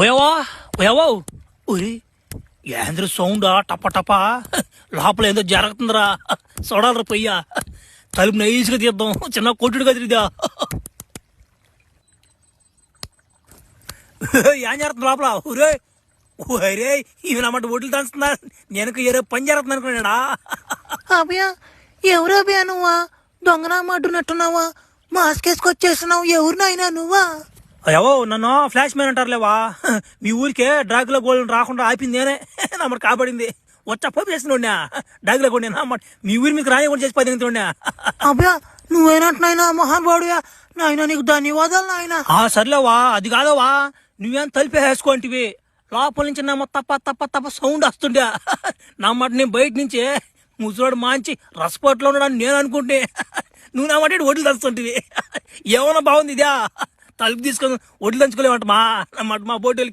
పోయావా పోయావా ఒరే ఏంద్ర సౌండా టప టప లోపల ఏదో జరుగుతుందిరా చూడాలరా పొయ్యా తలుపు నైస్గా తీద్దాం చిన్న కొట్టుడు కదిరిదా ఏం జరుగుతుంది లోపల ఊరే ఊరే ఇవి నమ్మాట ఒడ్లు దంచుతున్నా నేను ఏరే పని జరుగుతుంది అనుకున్నాడా అభయ ఎవరు అభయ నువ్వా దొంగనామాడునట్టున్నావా మాస్క్ వేసుకొచ్చేస్తున్నావు ఎవరినైనా నువ్వా అయ్యో నన్ను ఫ్లాష్ మ్యాన్ అంటారులేవా మీ ఊరికే డ్రాగులో గోల్డ్ రాకుండా ఆపింది నేనే నమ్మడు కాబడింది వచ్చా చేసిన డాగులో కూడా మీ ఊరి మీకు రాని కూడా చేసి 10 తింటున్నా అభయ నువ్వేనట్టునైనా మహానుభావుడుగా నాయన నీకు ధన్యవాదాలు నాయన సర్లేవా అది కాదవా నువ్వేం తలిపేసుకోంటివి లోపల నుంచి నమ్మ తప్ప తప్ప తప్ప సౌండ్ వస్తుండే నమ్మట నేను బయట నుంచే ముసలోడు మాంచి రసపట్లో ఉన్నాడని నేను అనుకుంటే నువ్వు నా మాట ఒడ్లు దంచుతుంటివి ఏమన్నా బాగుంది ఇదా తలుపు తీసుకొని ఒడ్లు దంచుకోలేమంట మా పోటీలు